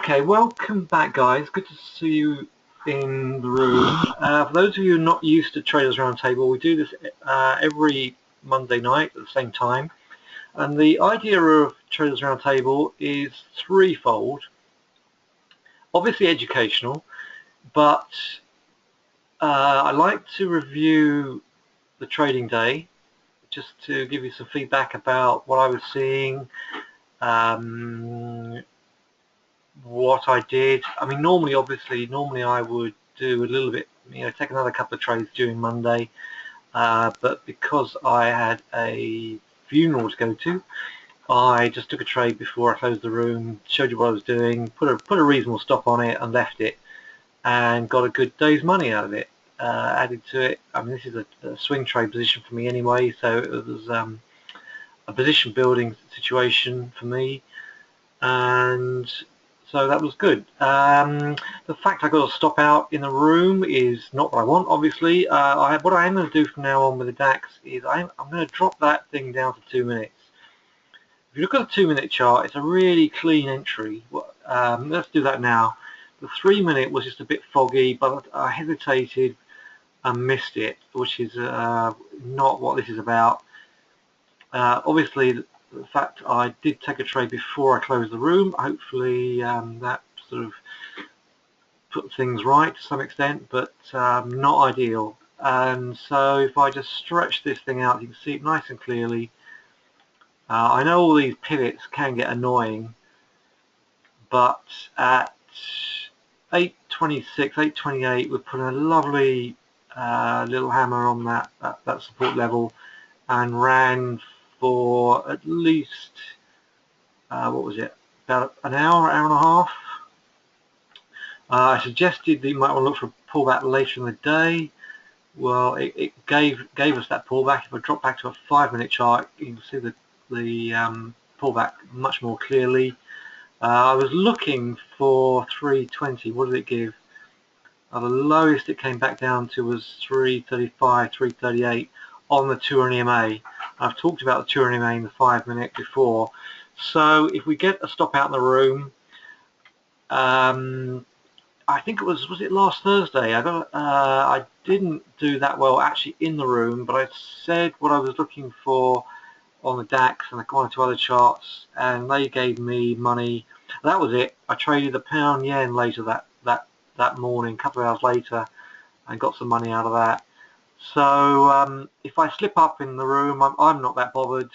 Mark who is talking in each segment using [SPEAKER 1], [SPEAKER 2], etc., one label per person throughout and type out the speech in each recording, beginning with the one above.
[SPEAKER 1] Okay, welcome back, guys. Good to see you in the room. For those of you not used to Traders Roundtable, we do this every Monday night at the same time. And the idea of Traders Roundtable is threefold. Obviously educational, but I like to review the trading day just to give you some feedback about what I was seeing, what I did. I mean, normally I would do a little bit, take another couple of trades during Monday, but because I had a funeral to go to, I just took a trade before I closed the room, showed you what I was doing, put a reasonable stop on it and left it, and got a good day's money out of it. Added to it, I mean, this is a swing trade position for me anyway, so it was a position building situation for me, and so that was good. The fact I got to stop out in the room is not what I want, obviously. What I am going to do from now on with the DAX is I'm going to drop that thing down to 2 minutes. If you look at the 2-minute chart, it's a really clean entry. Let's do that now. The 3-minute was just a bit foggy, but I hesitated and missed it, which is not what this is about. Obviously, the fact I did take a trade before I closed the room, hopefully that sort of put things right to some extent, but not ideal. And so if I just stretch this thing out, you can see it nice and clearly. I know all these pivots can get annoying, but at 8.26, 8.28, we're putting a lovely little hammer on that support level and ran for at least, what was it, about an hour and a half. I suggested that you might want to look for a pullback later in the day. Well, it gave us that pullback. If I drop back to a 5-minute chart, you can see the pullback much more clearly. I was looking for 320. What did it give? The lowest it came back down to was 335, 338 on the 200 EMA. I've talked about the 200 EMA in the 5-minute before. So if we get a stop out in the room, I think it was it last Thursday? I didn't do that well actually in the room, but I said what I was looking for on the DAX and one or two other charts, and they gave me money. That was it. I traded the pound yen later that morning, a couple of hours later, and got some money out of that. So if I slip up in the room, I'm not that bothered,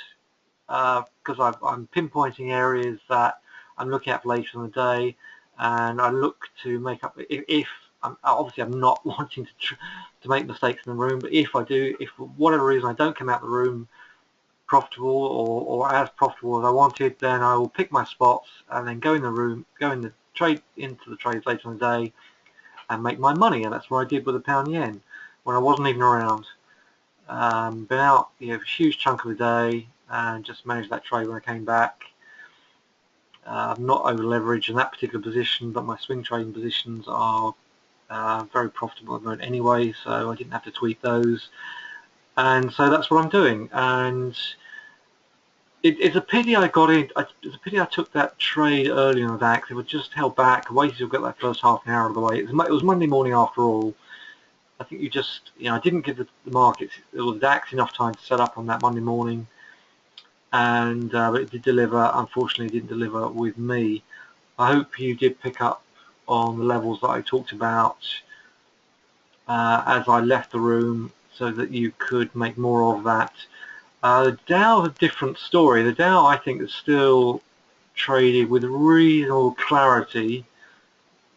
[SPEAKER 1] because I'm pinpointing areas that I'm looking at later in the day, and I look to make up. If obviously I'm not wanting to make mistakes in the room, but if I do, if for whatever reason I don't come out the room profitable or as profitable as I wanted, then I will pick my spots and then go in the trade into the trades later in the day and make my money. And that's what I did with the pound yen when I wasn't even around. Been out a huge chunk of the day and just managed that trade when I came back. Not over leveraged in that particular position, but my swing trading positions are very profitable at the moment anyway, so I didn't have to tweak those. And so that's what I'm doing. And it's a pity I got in. It's a pity I took that trade early in the DAX. It was just held back, waited to get that first half an hour out of the way. It was Monday morning after all. I think I didn't give the markets, or the DAX, enough time to set up on that Monday morning. And it did deliver. Unfortunately, it didn't deliver with me. I hope you did pick up on the levels that I talked about as I left the room, so that you could make more of that. The Dow is a different story. The Dow, I think, is still traded with reasonable clarity,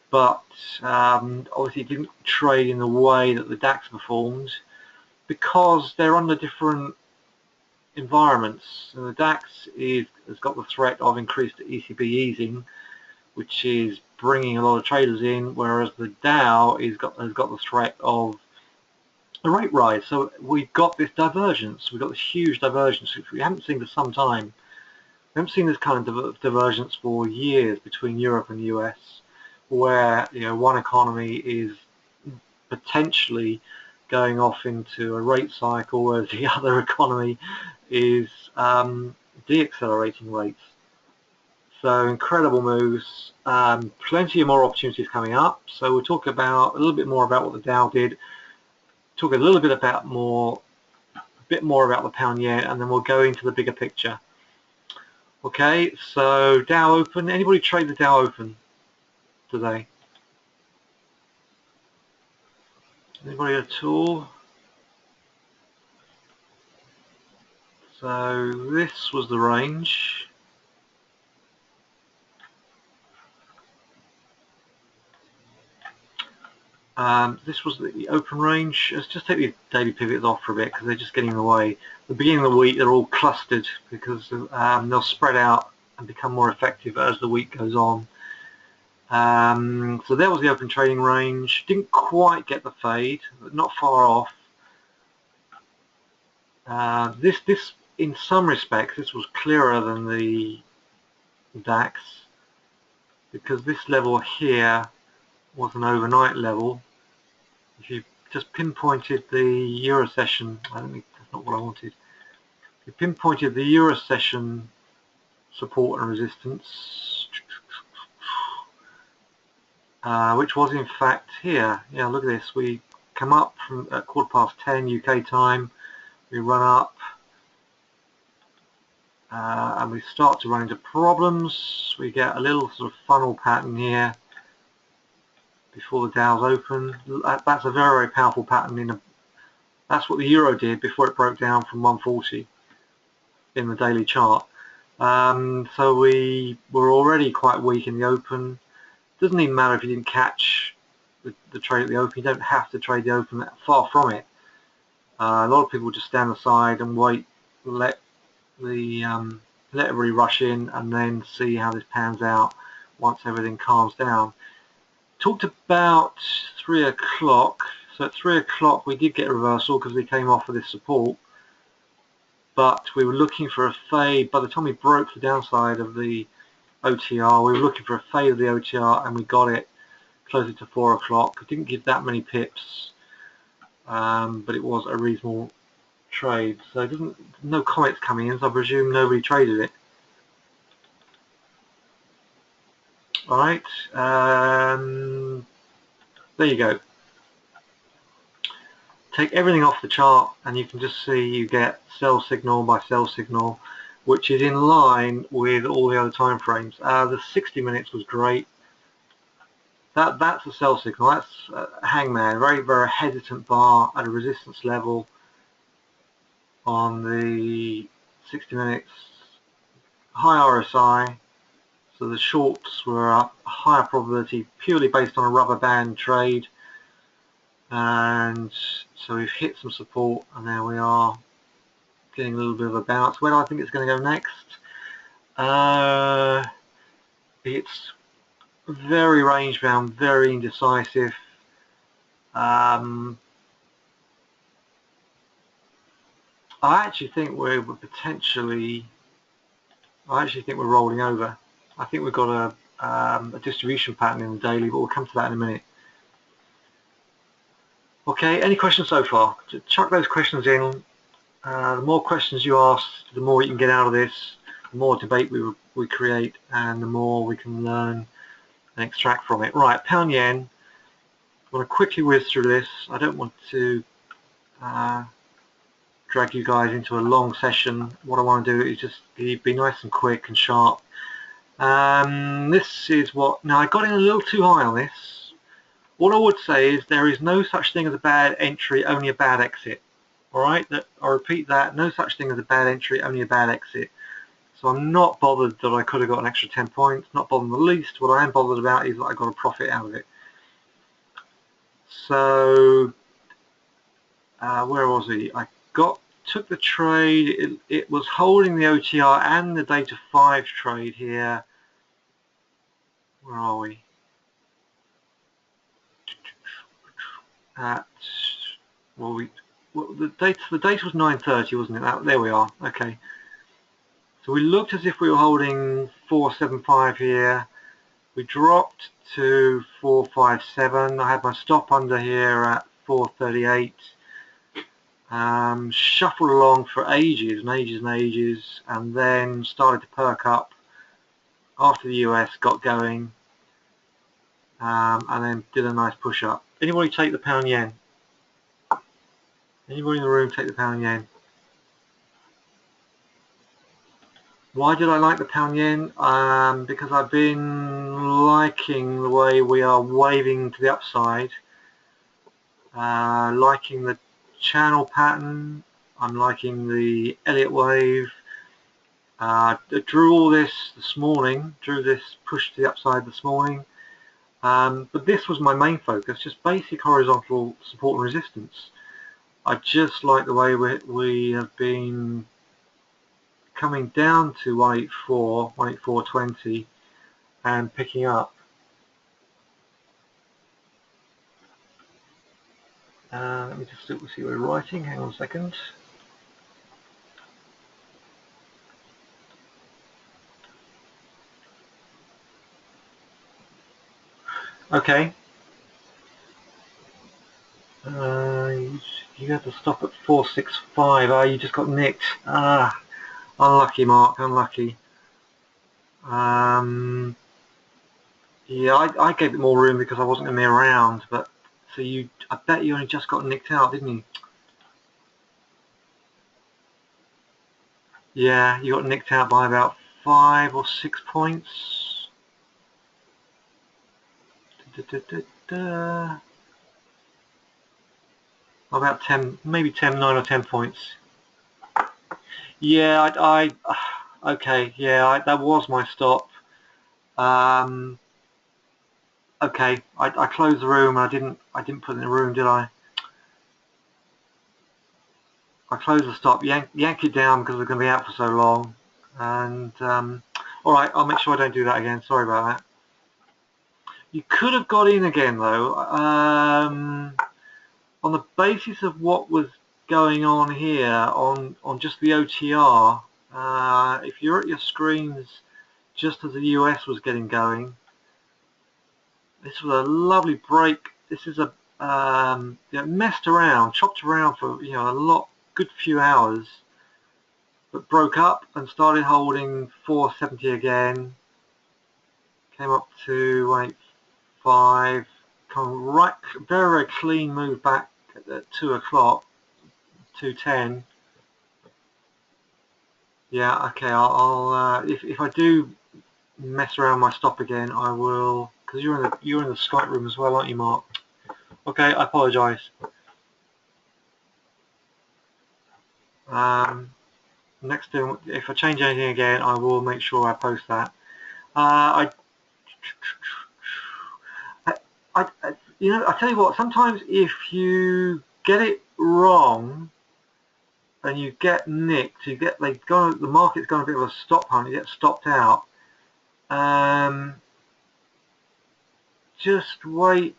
[SPEAKER 1] but obviously it didn't trade in the way that the DAX performed because they're under different environments. And the DAX has got the threat of increased ECB easing, which is bringing a lot of traders in, whereas the Dow has got the threat of a rate rise. So we've got this divergence. We've got this huge divergence, which we haven't seen for some time. We haven't seen this kind of divergence for years between Europe and the US, where one economy is potentially going off into a rate cycle, whereas the other economy is deaccelerating rates. So incredible moves, plenty of more opportunities coming up. So we'll talk about a little bit more about what the Dow did, talk a little bit about a bit more about the pound yen, and then we'll go into the bigger picture. Okay, so Dow Open. Anybody trade the Dow Open today? Anybody at all? So this was the range. This was the open range. Let's just take the daily pivots off for a bit because they're just getting in the way. At the beginning of the week, they're all clustered because they'll spread out and become more effective as the week goes on. So there was the open trading range. Didn't quite get the fade, but not far off. This, in some respects, this was clearer than the DAX because this level here was an overnight level. If you just pinpointed the Euro session, I don't think that's not what I wanted. If you pinpointed the Euro session support and resistance, which was in fact here. Yeah, look at this. We come up from at 10:15 UK time. We run up, and we start to run into problems. We get a little sort of funnel pattern here before the Dow's open. That's a very, very powerful pattern. That's what the euro did before it broke down from 140 in the daily chart. So we were already quite weak in the open. Doesn't even matter if you didn't catch the trade at the open. You don't have to trade the open. Far from it. A lot of people just stand aside and wait, let everybody rush in, and then see how this pans out once everything calms down. Talked about 3 o'clock. So at 3 o'clock we did get a reversal because we came off of this support, but we were looking for a fade. By the time we broke the downside of the OTR, we were looking for a fade of the OTR, and we got it closer to 4 o'clock. It didn't give that many pips, but it was a reasonable trade. So no comments coming in, so I presume nobody traded it. Alright, there you go. Take everything off the chart and you can just see you get sell signal by sell signal, which is in line with all the other time frames. The 60 minutes was great. That's a sell signal. That's a hangman, very, very hesitant bar at a resistance level on the 60 minutes. High RSI. So the shorts were up, a higher probability purely based on a rubber band trade, and so we've hit some support, and there we are getting a little bit of a bounce. Where do I think it's going to go next? It's very range bound, very indecisive. I actually think we're rolling over. I think we've got a distribution pattern in the daily, but we'll come to that in a minute. Okay, any questions so far? Chuck those questions in. The more questions you ask, the more you can get out of this, the more debate we create, and the more we can learn and extract from it. Right, pound yen. I'm going to quickly whiz through this. I don't want to drag you guys into a long session. What I want to do is just be nice and quick and sharp. This is what, now I got in a little too high on this. What I would say is there is no such thing as a bad entry, only a bad exit. Alright, I'll repeat that, no such thing as a bad entry, only a bad exit. So I'm not bothered that I could have got an extra 10 points, not bothered in the least. What I am bothered about is that I got a profit out of it. So, where was he? I took the trade, it was holding the OTR and the data 5 trade here. Where are we? The date was 9:30, wasn't it? There we are. Okay. So we looked as if we were holding 475 here. We dropped to 457. I had my stop under here at 438. Shuffled along for ages and ages and ages, and then started to perk up after the US got going, and then did a nice push up. Anybody take the pound yen? Anybody in the room take the pound yen? Why did I like the pound yen? Because I've been liking the way we are waving to the upside, liking the channel pattern. I'm liking the Elliott wave. I drew all this morning, drew this push to the upside this morning, but this was my main focus, just basic horizontal support and resistance. I just like the way we have been coming down to 184, 184.20 and picking up. Let me just see what we're writing, hang on a second. Okay. You have to stop at 465. You just got nicked. Unlucky, Mark, unlucky. Yeah, I gave it more room because I wasn't going to be around, but so I bet you only just got nicked out, didn't you? Yeah, you got nicked out by about 5 or 6 points. About 10, maybe 10, 9 or 10 points. Yeah, okay, yeah, that was my stop. Okay, I closed the room and I didn't put it in the room, did I? I closed the stop, yank it down because we're going to be out for so long, and all right, I'll make sure I don't do that again. Sorry about that. You could have got in again though, on the basis of what was going on here on just the OTR. If you're at your screens just as the US was getting going, this was a lovely break. This is a messed around, chopped around for a good few hours, but broke up and started holding 470 again. Came up to 185. Come right, very clean move back at 2 o'clock, 2:10. Yeah, okay. I'll if I do mess around my stop again, I will, because you're in the Skype room as well, aren't you, Mark? Okay, I apologise. Next thing, if I change anything again, I will make sure I post that. I tell you what, sometimes if you get it wrong and you get nicked, the market's gone a bit of a stop hunt, you get stopped out. Just wait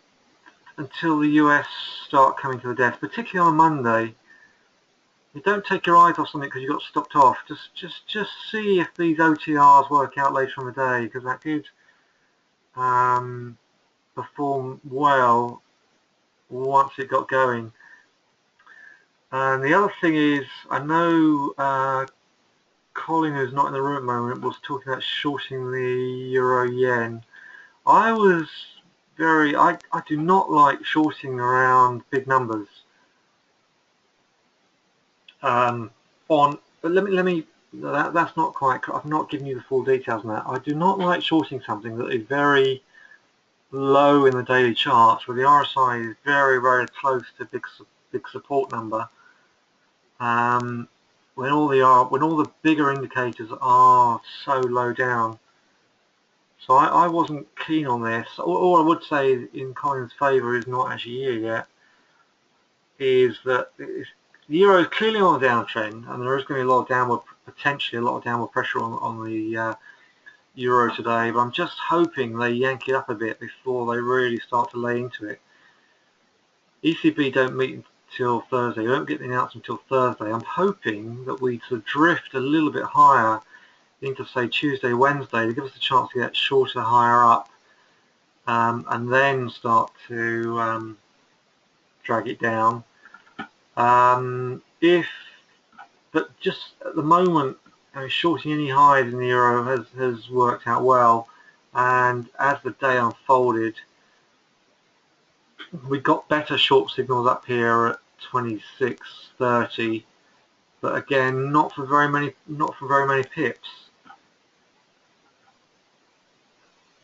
[SPEAKER 1] until the US start coming to the desk, particularly on a Monday. You don't take your eyes off something because you got stopped off. Just see if these OTRs work out later in the day, because that did perform well once it got going. And the other thing is, I know Colin, who's not in the room at the moment, was talking about shorting the euro yen. I do not like shorting around big numbers. But that's not quite. I've not given you the full details on that. I do not like shorting something that is very low in the daily charts, where the RSI is very, very close to big support number. When all the bigger indicators are so low down. So I wasn't keen on this. All I would say in Colin's favour is not actually here yet. Is that the euro is clearly on a downtrend, and there is going to be potentially a lot of downward pressure on the euro today. But I'm just hoping they yank it up a bit before they really start to lay into it. ECB don't meet until Thursday. We don't get the announcement until Thursday. I'm hoping that we sort of drift a little bit higher into, say, Tuesday, Wednesday, to give us a chance to get shorter higher up, and then start to drag it down. But just at the moment, I mean, shorting any highs in the euro has worked out well, and as the day unfolded, we got better short signals up here at 26.30, but again, not for very many pips.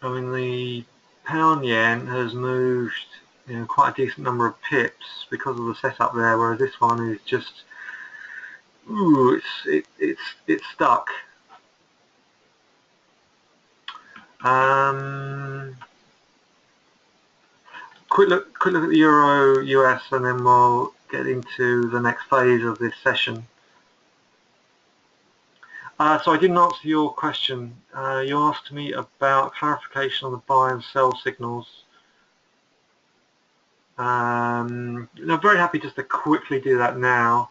[SPEAKER 1] I mean, the pound yen has moved, quite a decent number of pips because of the setup there, whereas this one is just, ooh, it's stuck. Quick look at the Euro US, and then we'll get into the next phase of this session. So I didn't answer your question. You asked me about clarification on the buy and sell signals. I'm very happy just to quickly do that now.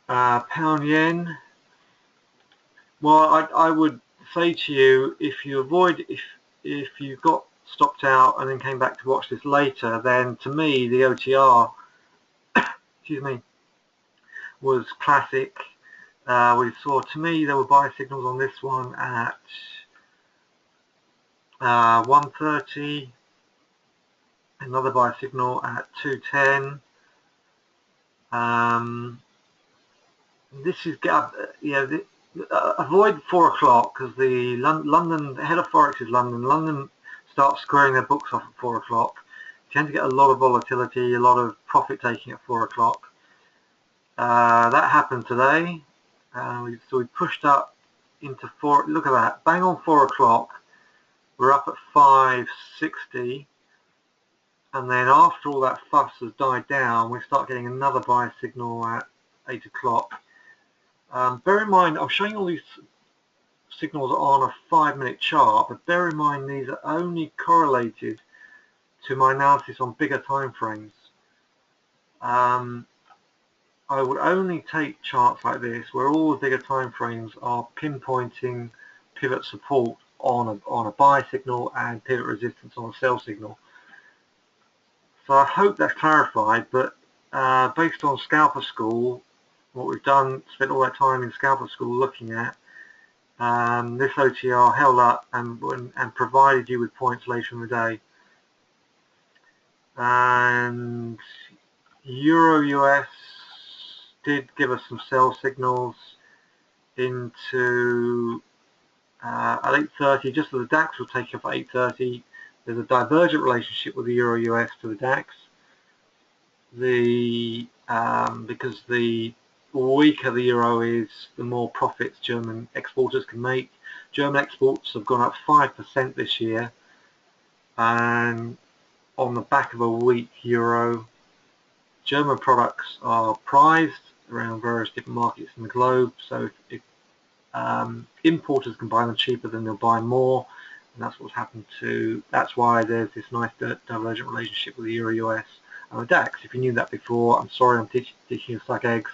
[SPEAKER 1] Pound yen. Well, I would say to you, if you got stopped out and then came back to watch this later, then to me the OTR, excuse me, was classic. We saw, to me, there were buy signals on this one at 1:30, another buy signal at 2:10. This is avoid 4 o'clock, because the London head of Forex is London. London starts squaring their books off at 4 o'clock. You tend to get a lot of volatility, a lot of profit taking at 4 o'clock. That happened today. So we pushed up into 4. Look at that, bang on 4 o'clock. We're up at 5.60, and then after all that fuss has died down, we start getting another buy signal at 8 o'clock. Bear in mind, I'm showing all these signals on a 5-minute chart, but bear in mind these are only correlated to my analysis on bigger time frames. I would only take charts like this where all the bigger time frames are pinpointing pivot support on a buy signal and pivot resistance on a sell signal. So I hope that's clarified, but based on Scalper School, what we've done, spent all that time in Scalper School looking at, this OTR held up and provided you with points later in the day. And Euro US did give us some sell signals into at 8:30, just as the DAX will take off at 8:30. There's a divergent relationship with the Euro US to the DAX. Because the weaker the euro is, the more profits German exporters can make. German exports have gone up 5% this year, and on the back of a weak euro, German products are prized around various different markets in the globe. So if importers can buy them cheaper, then they'll buy more, and that's what's happened to. That's why there's this nice divergent relationship with the Euro US and the DAX. If you knew that before, I'm sorry, I'm teaching you to suck eggs.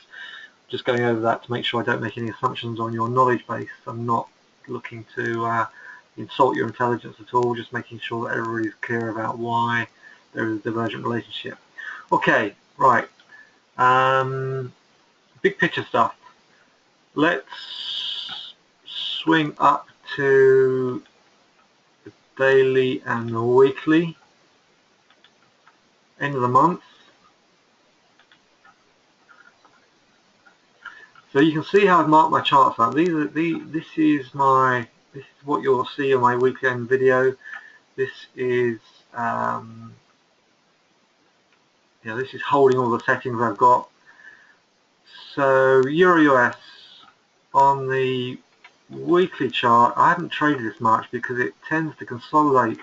[SPEAKER 1] Just going over that to make sure I don't make any assumptions on your knowledge base. I'm not looking to insult your intelligence at all, just making sure that everybody's clear about why there is a divergent relationship. Okay, right. Big picture stuff. Let's swing up to the daily and the weekly. End of the month. So you can see how I've marked my charts up. This is what you'll see on my weekend video. This is this is holding all the settings I've got. So Euro US on the weekly chart, I haven't traded this much because it tends to consolidate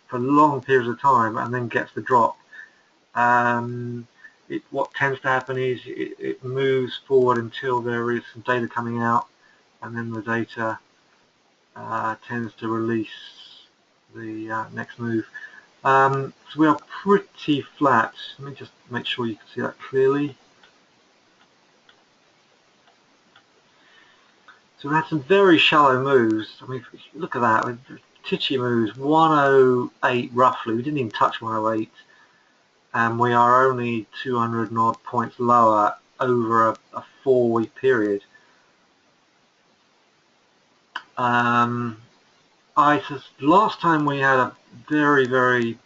[SPEAKER 1] for long periods of time and then gets the drop. What tends to happen is it moves forward until there is some data coming out, and then the data tends to release the next move. So we are pretty flat. Let me just make sure you can see that clearly. So we had some very shallow moves. I mean, look at that. Titchy moves, 108 roughly. We didn't even touch 108. And we are only 200 and odd points lower over a 4-week period. Last time we had a very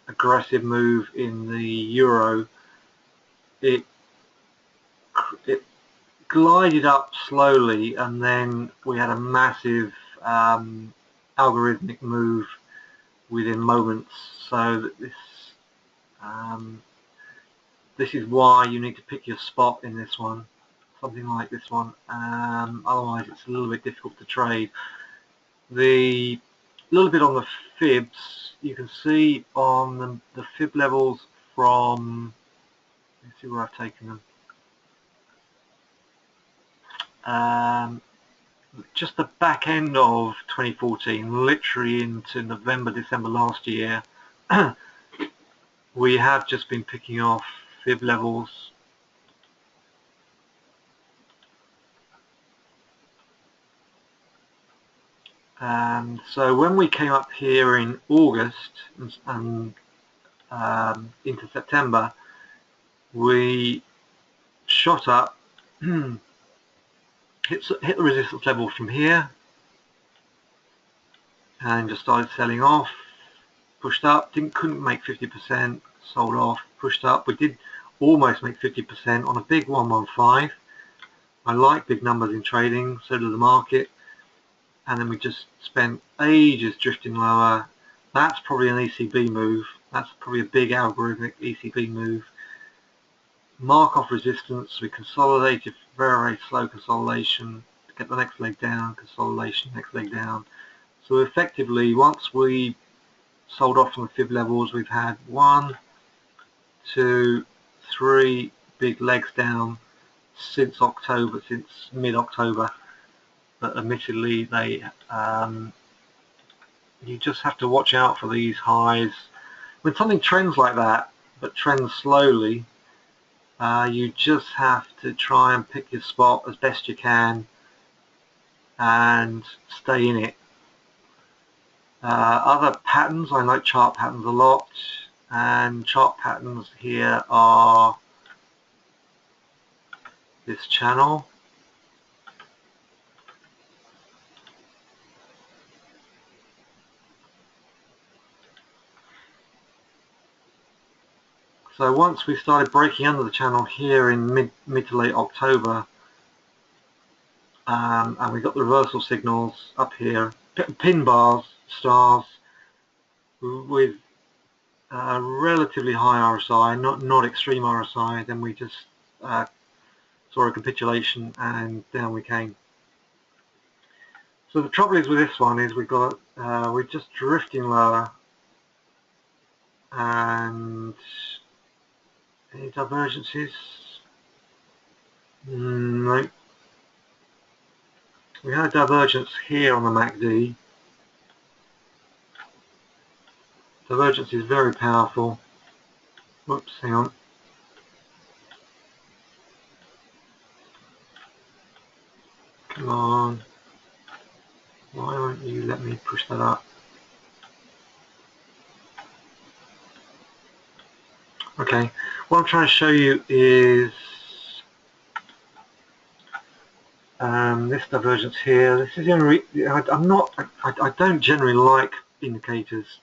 [SPEAKER 1] aggressive move in the euro. It glided up slowly, and then we had a massive algorithmic move within moments. So that this is why you need to pick your spot in this one, something like this one. Otherwise, it's a little bit difficult to trade. The little bit on the fibs, you can see on the fib levels from, let's see where I've taken them. Just the back end of 2014, literally into November, December last year, we have just been picking off fib levels. And so when we came up here in August and into September, we shot up, hit the resistance level from here, and just started selling off. Pushed up, couldn't make 50%, sold off, pushed up. We did almost make 50% on a big 115. I like big numbers in trading, so does the market. And then we just spent ages drifting lower. That's probably an ECB move. That's probably a big algorithmic ECB move. Mark off resistance. We consolidated, very slow consolidation to get the next leg down, consolidation, next leg down. So effectively, once we sold off from the fib levels, we've had 1, 2, 3 big legs down since October, since mid-October. But admittedly, they you just have to watch out for these highs. When something trends like that, but trends slowly, you just have to try and pick your spot as best you can and stay in it. Other patterns, I like chart patterns a lot, and chart patterns here are this channel. So once we started breaking under the channel here in mid to late October, and we got the reversal signals up here, pin bars, stars, with relatively high RSI, not extreme RSI, then we just saw a capitulation and down we came. So the trouble is with this one is we're just drifting lower, and any divergences? No. We had a divergence here on the MACD. Divergence is very powerful. Whoops, hang on. Come on. Why won't you let me push that up? Okay, what I'm trying to show you is this divergence here. This is the only I don't generally like indicators,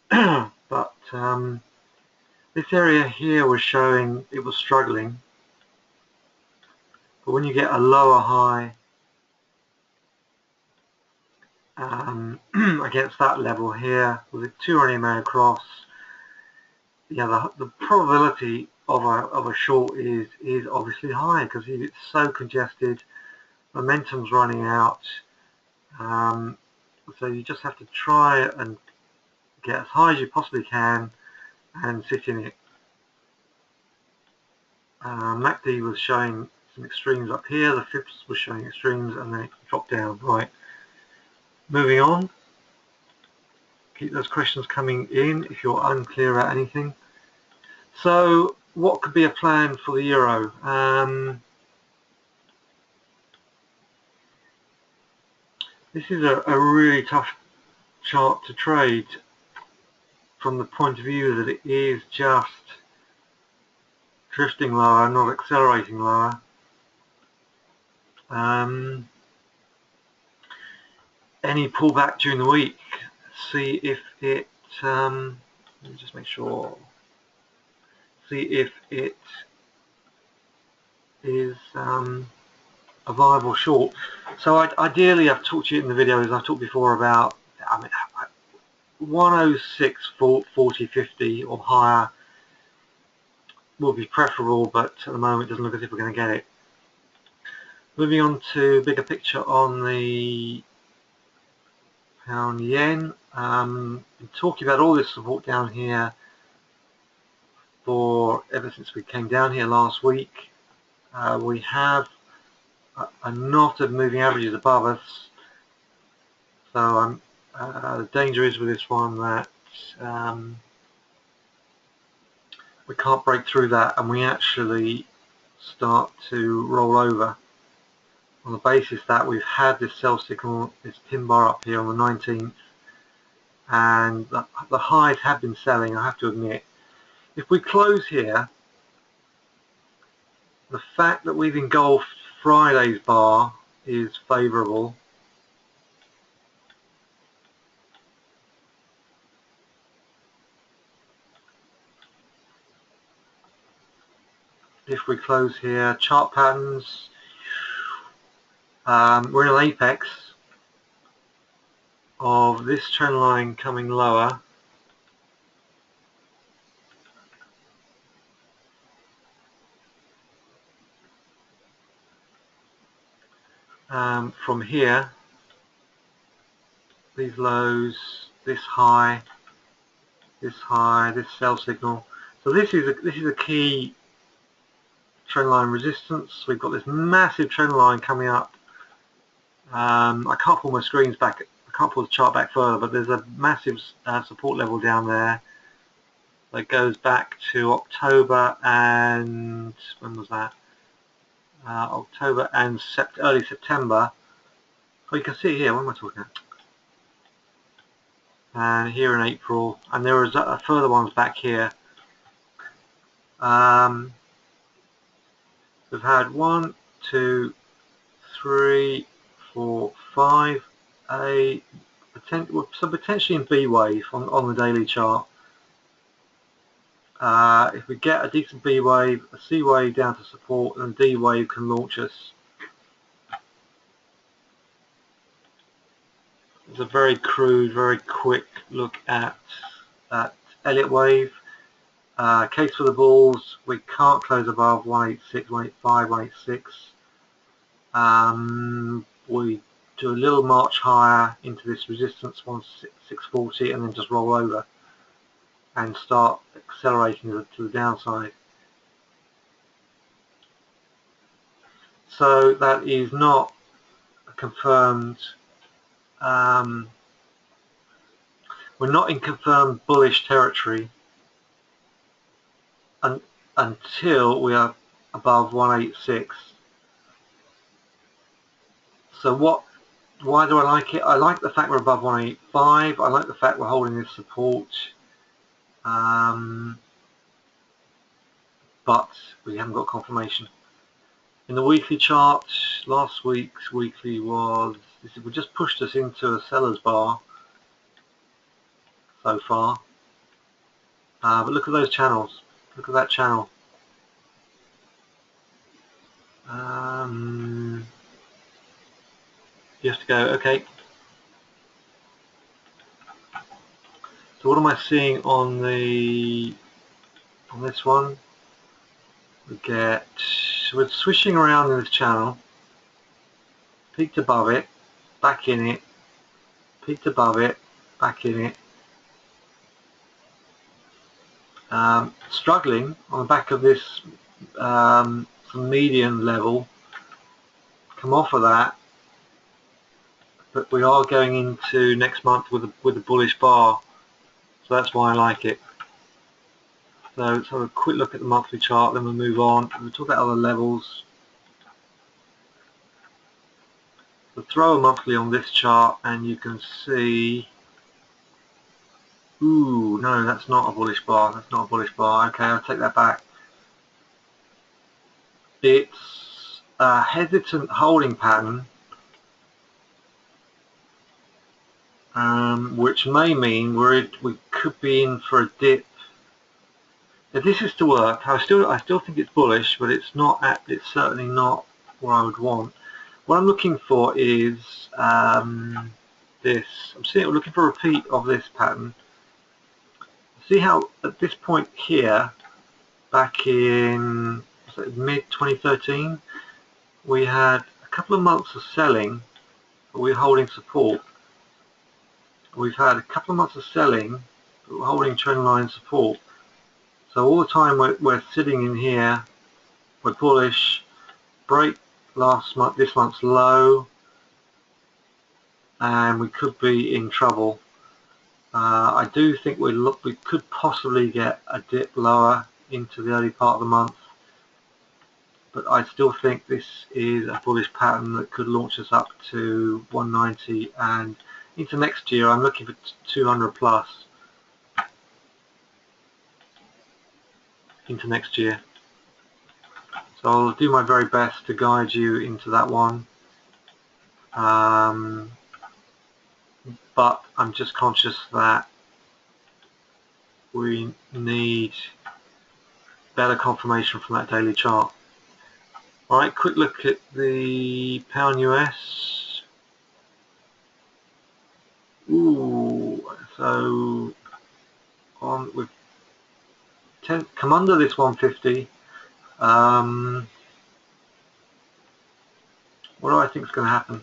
[SPEAKER 1] but this area here was showing it was struggling. But when you get a lower high against that level here with a 200 EMA across, yeah, the probability of a short is obviously high, because it's so congested, momentum's running out. So you just have to try and get as high as you possibly can and sit in it. MACD was showing some extremes up here, the FIPS was showing extremes, and then it dropped down. Right, moving on. Keep those questions coming in if you're unclear about anything. So what could be a plan for the euro? This is a really tough chart to trade from the point of view that it is just drifting lower, not accelerating lower. any pullback during the week. See if it, let me just make sure, see if it is a viable short. So ideally, I've talked to you in the videos, I've talked before about, I mean, 106, 40, 50 or higher would be preferable, but at the moment it doesn't look as if we're going to get it. Moving on to bigger picture on the pound yen. Been talking about all this support down here for ever since we came down here last week. We have a knot of moving averages above us, so the danger is with this one that we can't break through that and we actually start to roll over, on the basis that we've had this sell signal, this pin bar up here on the 19th, and the highs have been selling, I have to admit. If we close here, the fact that we've engulfed Friday's bar is favourable. If we close here, chart patterns, we're in an apex of this trend line coming lower, from here, these lows, this high, this sell signal. So this is a key trend line resistance. We've got this massive trend line coming up. I can't pull my screens back, I can't pull the chart back further, but there's a massive support level down there that goes back to October, and when was that? October and early September. Oh, you can see it here. What am I talking about? And here in April, and there is further ones back here. We've had 1, 2, 3, 4, 5, so potentially in B wave on the daily chart. If we get a decent B wave, a C wave down to support, and a D wave can launch us. It's a very crude, very quick look at Elliott wave. Case for the bulls, we can't close above 186, 185, 186. We do a little march higher into this resistance, 640, and then just roll over and start accelerating to the downside. So that is not a confirmed, we're not in confirmed bullish territory until we are above 186. So why do I like it? I like the fact we're above 185. I like the fact we're holding this support, but we haven't got confirmation. In the weekly chart, last week's weekly was, we just pushed us into a seller's bar so far. But look at those channels. Look at that channel. You have to go, okay. So what am I seeing on this one? We're swishing around in this channel, peaked above it, back in it, peaked above it, back in it. Struggling on the back of this some median level, come off of that, but we are going into next month with a bullish bar, so that's why I like it. So let's have a quick look at the monthly chart, then we'll move on. We'll talk about other levels. We'll throw a monthly on this chart and you can see, ooh, no, that's not a bullish bar. That's not a bullish bar. Okay, I'll take that back. It's a hesitant holding pattern which may mean we could be in for a dip. If this is to work, I still think it's bullish, but it's certainly not what I would want. What I'm looking for is this. I'm looking for a repeat of this pattern. See how at this point here, back in mid 2013, we had a couple of months of selling, but we're holding support. We've had a couple of months of selling, but we're holding trendline support. So all the time we're sitting in here, we're bullish, break this month's low, and we could be in trouble. I do think we could possibly get a dip lower into the early part of the month, but I still think this is a bullish pattern that could launch us up to 190, and into next year I'm looking for 200 plus into next year. So I'll do my very best to guide you into that one. But I'm just conscious that we need better confirmation from that daily chart. Alright, quick look at the pound US. Ooh, so we've come under this 150. What do I think is going to happen?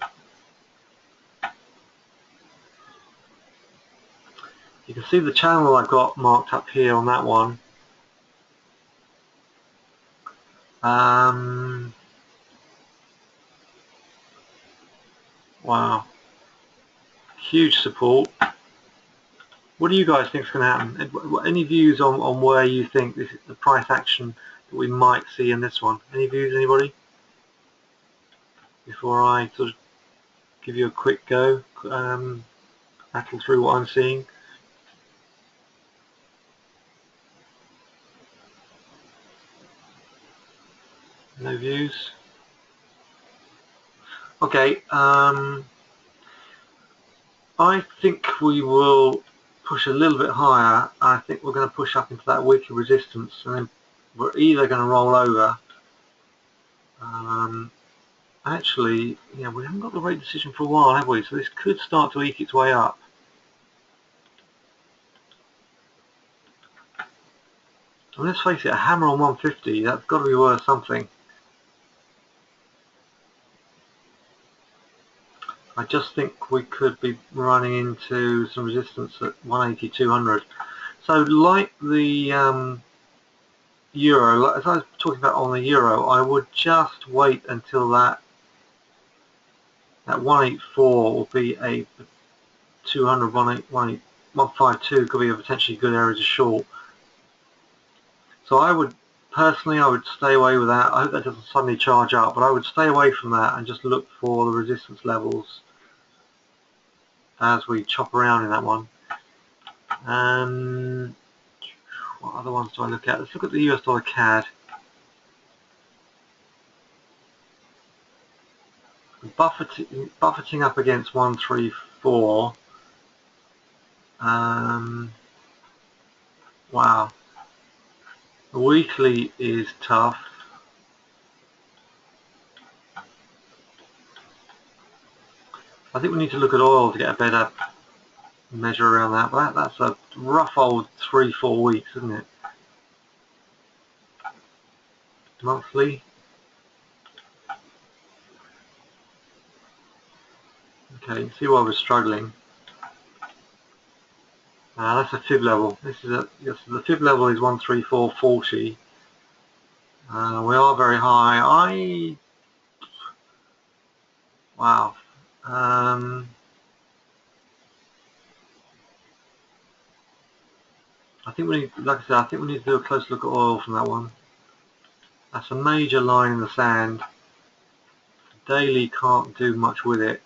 [SPEAKER 1] You can see the channel I've got marked up here on that one. Wow, huge support. What do you guys think is going to happen? Any views on where you think this is the price action that we might see in this one? Any views, anybody? Before I sort of give you a quick go, rattle through what I'm seeing. No views? Okay, I think we will push a little bit higher. I think we're going to push up into that weekly resistance, and then we're either going to roll over. Actually, yeah, we haven't got the rate decision for a while, have we? So this could start to eke its way up. And let's face it, a hammer on 150, that's got to be worth something. I just think we could be running into some resistance at 180, 200. So like the euro, as I was talking about on the euro, I would just wait until that 184 will be a 200, 152 could be a potentially good area to short. So I would personally, I would stay away with that. I hope that doesn't suddenly charge up, but I would stay away from that and just look for the resistance levels as we chop around in that one. What other ones do I look at? Let's look at the US dollar CAD. Buffeting up against 134. Wow. The weekly is tough. I think we need to look at oil to get a better measure around that, but that's a rough old 3-4 weeks, isn't it? Monthly. Okay, see why we're struggling. That's a fib level. Yes, the fib level is 134.40. We are very high. Wow. I think we need, like I said, I think we need to do a close look at oil from that one. That's a major line in the sand. Daily can't do much with it.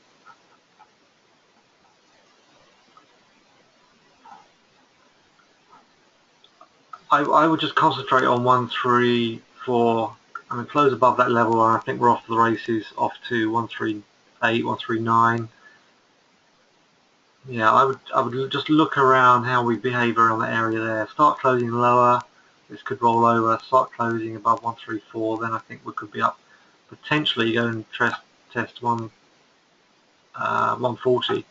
[SPEAKER 1] I would just concentrate on 134. I mean, close above that level, and I think we're off to the races, off to 138, 139. yeah, I would just look around how we behave around that area there. Start closing lower. This could roll over. Start closing above 134. Then I think we could be up. Potentially go and test 140.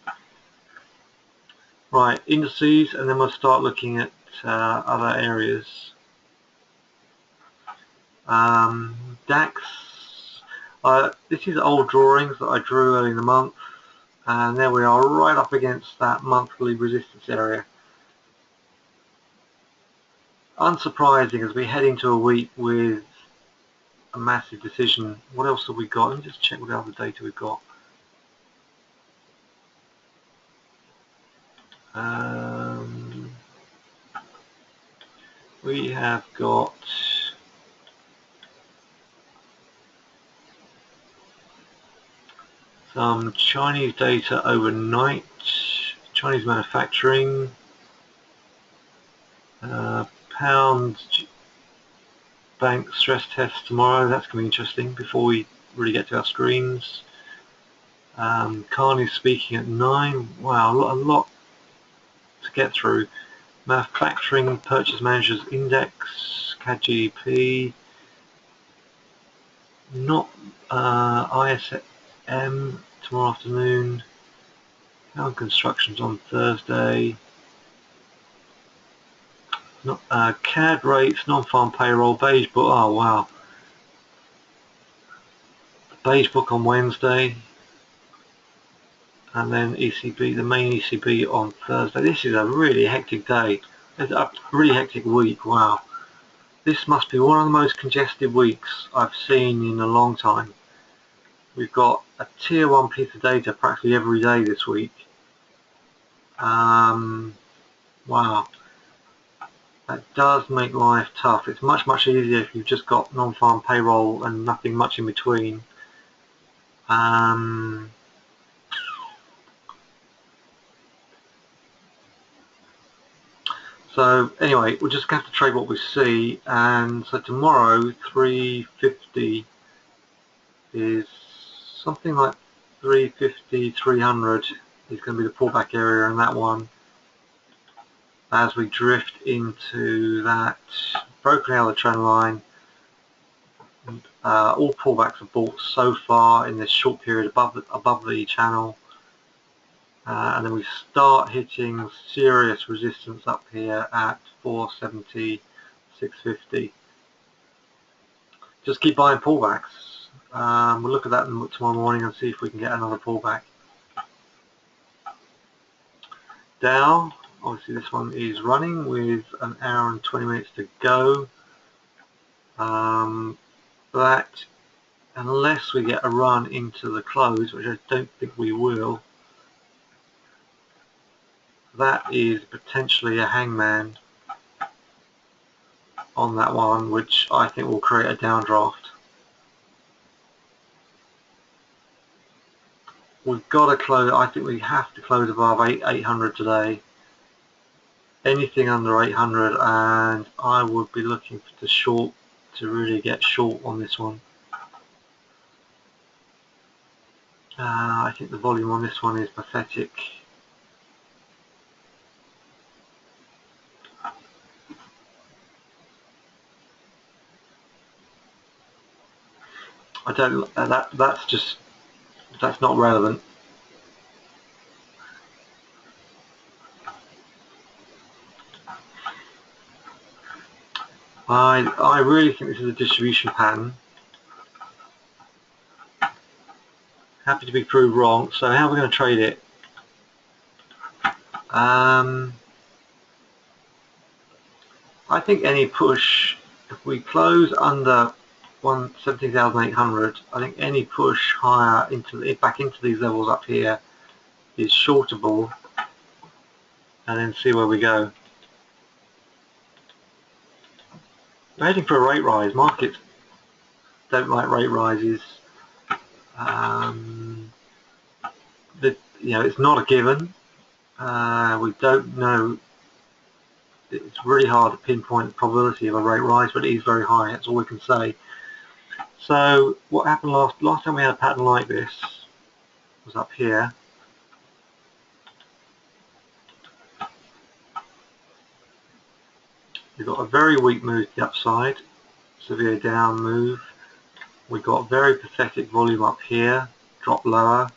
[SPEAKER 1] Right, indices, and then we'll start looking at other areas. DAX. This is old drawings that I drew early in the month, and there we are, right up against that monthly resistance area. Unsurprising as we head into a week with a massive decision. What else have we got? Let me just check what other data we've got. We have got some Chinese data overnight, Chinese manufacturing, pound bank stress test tomorrow. That's going to be interesting before we really get to our screens. Carney's speaking at 9. Wow, a lot to get through. Manufacturing Purchase Managers Index, CAD GDP, not ISM tomorrow afternoon. Pound Construction's on Thursday. CAD rates, non-farm payroll, beige book. Oh wow, beige book on Wednesday, and then ECB, the main ECB on Thursday. This is a really hectic day. It's a really hectic week. Wow, this must be one of the most congested weeks I've seen in a long time. We've got a tier 1 piece of data practically every day this week. Wow. That does make life tough. It's much easier if you've just got non-farm payroll and nothing much in between. So anyway, we'll just have to trade what we see. And so tomorrow, 350 is something like 350, 300 is going to be the pullback area in that one. As we drift into that, broken out of the trend line. All pullbacks are bought so far in this short period above the channel, and then we start hitting serious resistance up here at 470, 650. Just keep buying pullbacks. We'll look at that tomorrow morning and see if we can get another pullback. Dow, obviously this one is running with an hour and 20 minutes to go. That, unless we get a run into the close, which I don't think we will, that is potentially a hangman on that one, which I think will create a downdraft. We've got to close. I think we have to close above 800 today. Anything under 800, and I would be looking to really get short on this one. I think the volume on this one is pathetic. I don't. That's not relevant. I really think this is a distribution pattern. Happy to be proved wrong. So how are we going to trade it? I think any push, if we close under 17,800, I think any push higher back into these levels up here is shortable, and then see where we go. We're heading for a rate rise. Markets don't like rate rises. It's not a given. We don't know. It's really hard to pinpoint the probability of a rate rise, but it is very high. That's all we can say. So what happened last time we had a pattern like this was up here. We've got a very weak move to the upside, severe down move. We've got very pathetic volume up here, drop lower,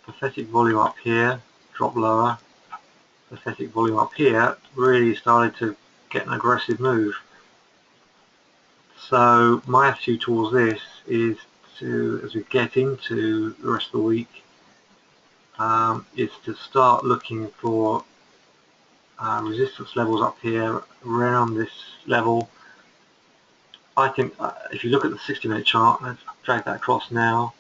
[SPEAKER 1] pathetic volume up here, drop lower, pathetic volume up here, really started to get an aggressive move. So my attitude towards this is to, as we get into the rest of the week, is to start looking for resistance levels up here around this level. I think if you look at the 60-minute chart, let's drag that across now.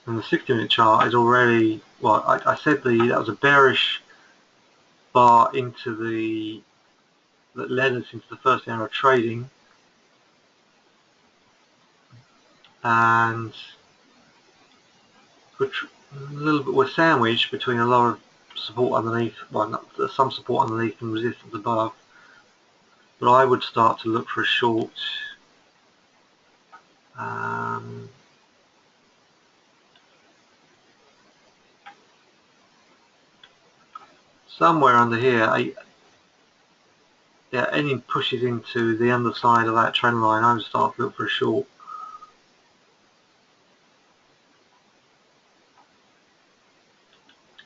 [SPEAKER 1] And the 60-minute chart is already, well, I said that was a bearish bar into that led us into the first hour of trading, and we're sandwiched between a lot of support underneath, well, some support underneath and resistance above. But I would start to look for a short somewhere under here. Yeah, any pushes into the underside of that trend line, I would start to look for a short.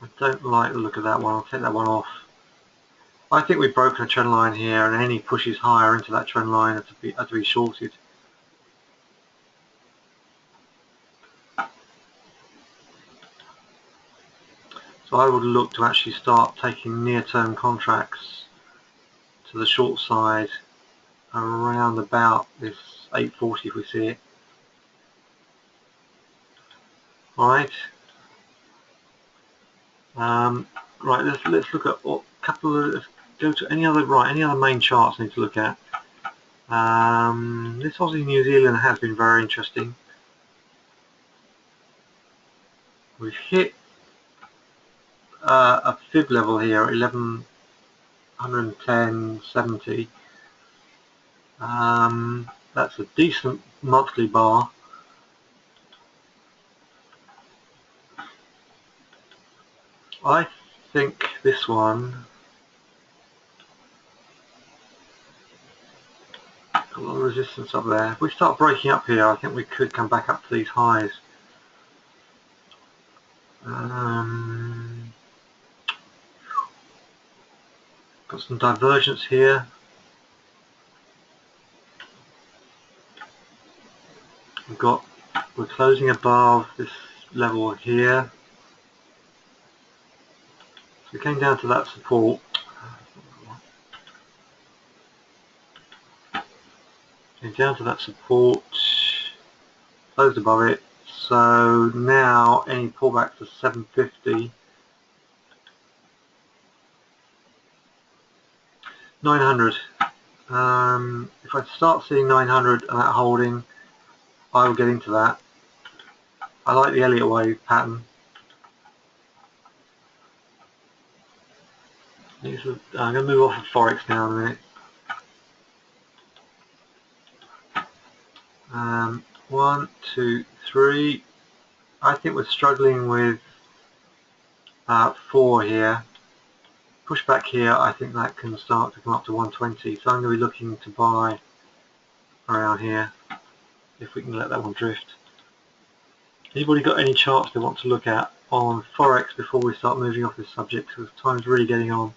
[SPEAKER 1] I don't like the look of that one. I'll take that one off. I think we've broken a trend line here, and any pushes higher into that trend line are to be shorted. So I would look to actually start taking near-term contracts to the short side around about this 840 if we see it. Alright. Right, let's look at a couple of, let's go to any other main charts I need to look at. This Aussie New Zealand has been very interesting. We've hit a fib level here at 1110.70. That's a decent monthly bar. I think this one got a lot of resistance up there. If we start breaking up here, I think we could come back up to these highs. Got some divergence here. We're closing above this level here. So we came down to that support. Came down to that support, closed above it. So now any pullback to 750, 900. If I start seeing 900 and that holding, I will get into that. I like the Elliott wave pattern. I'm going to move off of Forex now in a minute. 1, 2, 3. I think we're struggling with 4 here. Push back here, I think that can start to come up to 120. So I'm going to be looking to buy around here if we can let that one drift. Anybody got any charts they want to look at on Forex before we start moving off this subject, because time's really getting on.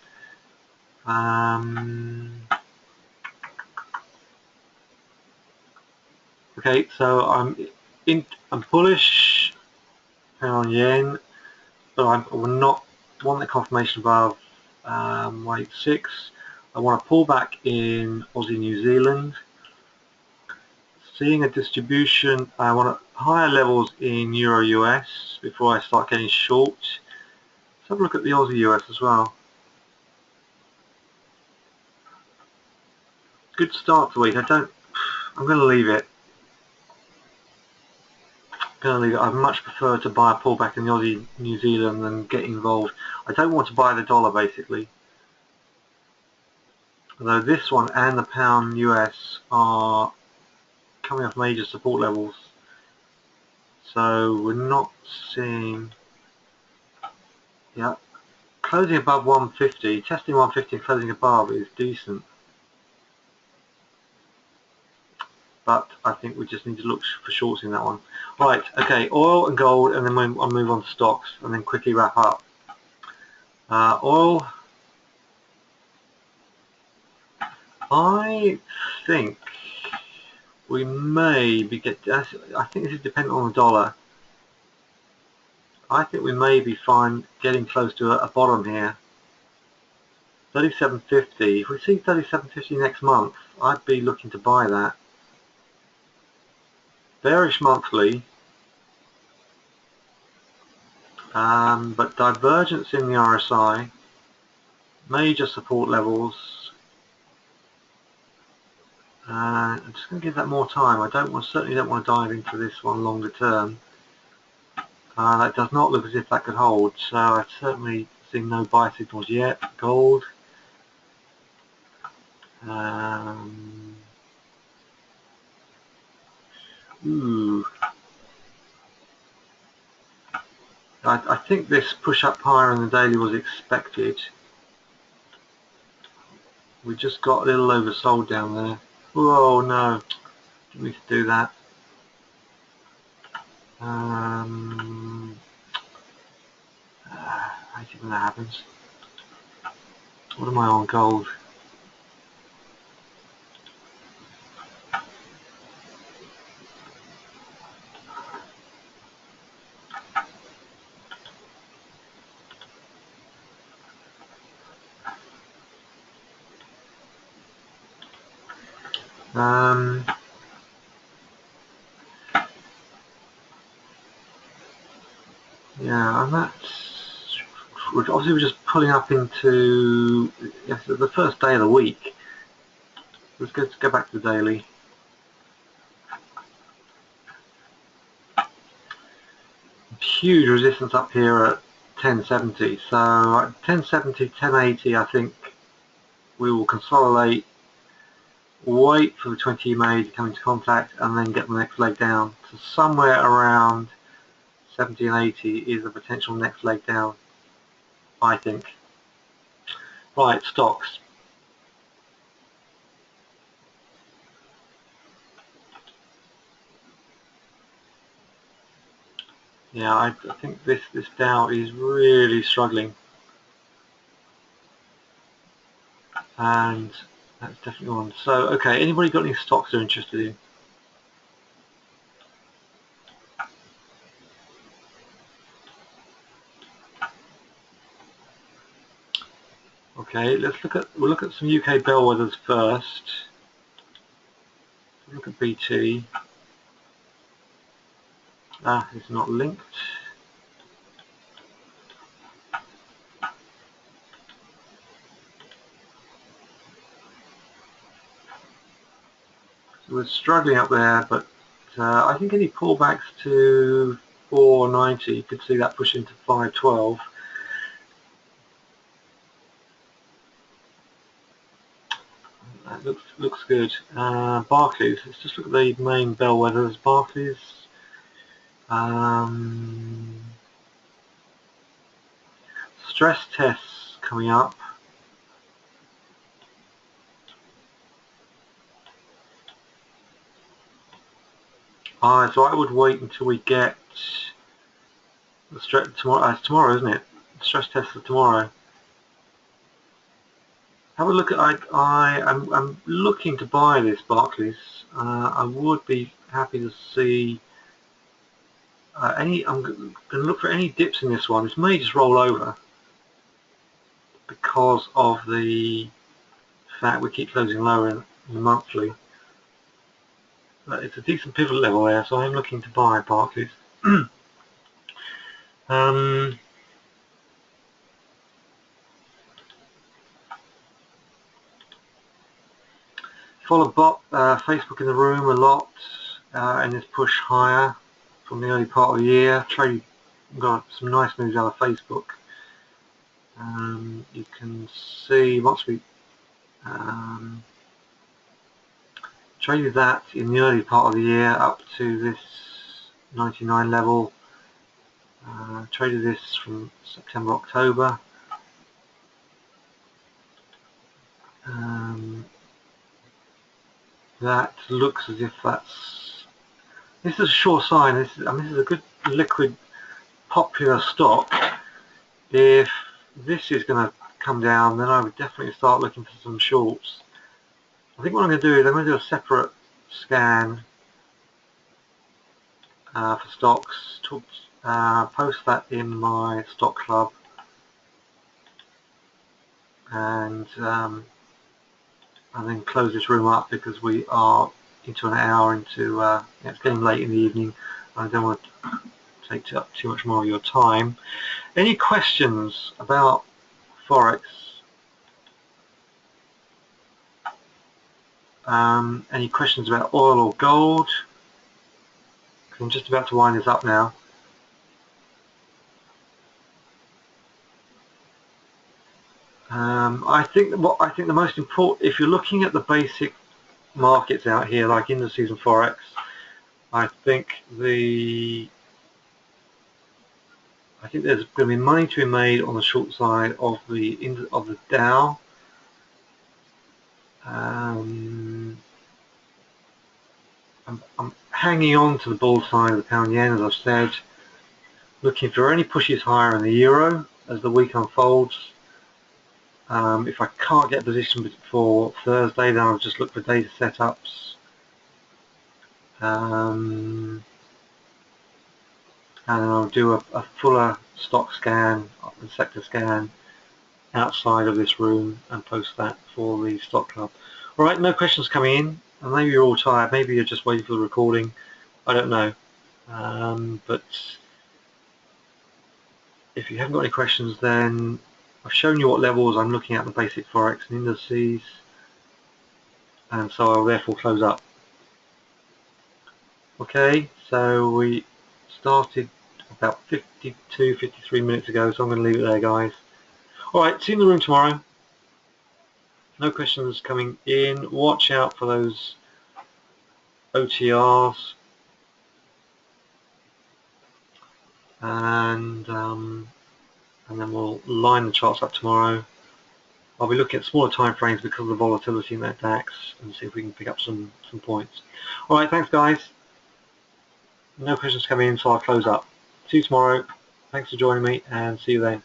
[SPEAKER 1] Okay, so I'm bullish on yen, but I will not want the confirmation above 186. I want to pull back in Aussie New Zealand. Seeing a distribution, I want higher levels in Euro US before I start getting short. Let's have a look at the Aussie US as well. Good start to the week. I'm going to leave it. I'd much prefer to buy a pullback in the Aussie New Zealand than get involved. I don't want to buy the dollar basically. Although this one and the pound US are coming off major support levels. So we're not seeing, yeah, closing above 150, testing 150 and closing above is decent. But I think we just need to look for shorts in that one. Right, okay, oil and gold, and then I'll move on to stocks and then quickly wrap up. Oil, I think we may be I think this is dependent on the dollar. I think we may be getting close to a bottom here. 37.50. If we see 37.50 next month, I'd be looking to buy that. Bearish monthly, but divergence in the RSI, major support levels. I'm just going to give that more time. Certainly don't want to dive into this one longer term. That does not look as if that could hold, so I've certainly seen no buy signals yet. Gold. I think this push up higher in the daily was expected. We just got a little oversold down there. Oh no, didn't need to do that. I hate it when that happens. What am I on gold? Yeah, and that's obviously we're just pulling up into the first day of the week. Let's go back to the daily. Huge resistance up here at 1070. So at 1070, 1080, I think we will consolidate, wait for the 20 EMA to come into contact, and then get the next leg down. So somewhere around 70 and 80 is a potential next leg down, I think. Right, stocks. Yeah, I think this Dow is really struggling, and that's definitely one. So, okay, anybody got any stocks they're interested in? Okay, we'll look at some UK bellwethers first. Look at BT. It's not linked. So we're struggling up there, but I think any pullbacks to 490, you could see that push into 512. That looks good. Barclays. Let's just look at the main bellwethers. Barclays. Stress tests coming up. So I would wait until we get the stress tomorrow. It's tomorrow, isn't it? The stress tests are tomorrow. Have a look at. I'm looking to buy this Barclays. I would be happy to see any. I'm going to look for any dips in this one. This may just roll over because of the fact we keep closing lower in the monthly. But it's a decent pivot level there, so I'm looking to buy Barclays. Follow Facebook in the room a lot in this push higher from the early part of the year. Got some nice moves out of Facebook. You can see once we traded that in the early part of the year up to this 99 level. Traded this from September, October. That looks as if this is a sure sign. This is a good liquid popular stock. If this is going to come down, then I would definitely start looking for some shorts. I think what I'm going to do is I'm going to do a separate scan for stocks, post that in my stock club, and then close this room up because we are into an hour into it's getting late in the evening. I don't want to take up too much more of your time. Any questions about Forex? Any questions about oil or gold? I'm just about to wind this up now. I think the most important, if you're looking at the basic markets out here, like indices and Forex, I think there's going to be money to be made on the short side of the Dow. I'm hanging on to the bull side of the pound yen, as I've said, looking for any pushes higher in the euro as the week unfolds. If I can't get a position for Thursday, then I'll just look for data setups. And then I'll do a fuller stock scan and sector scan outside of this room and post that for the stock club. Alright, no questions coming in, and maybe you're all tired, maybe you're just waiting for the recording, I don't know. But if you haven't got any questions, then I've shown you what levels I'm looking at in the basic Forex and indices, and so I'll therefore close up. Okay, so we started about 53 minutes ago, so I'm going to leave it there, guys. Alright, see you in the room tomorrow. No questions coming in. Watch out for those OTRs. And then we'll line the charts up tomorrow. I'll be looking at smaller time frames because of the volatility in that DAX and see if we can pick up some points. Alright, thanks guys. No questions coming in, so I'll close up. See you tomorrow. Thanks for joining me, and see you then.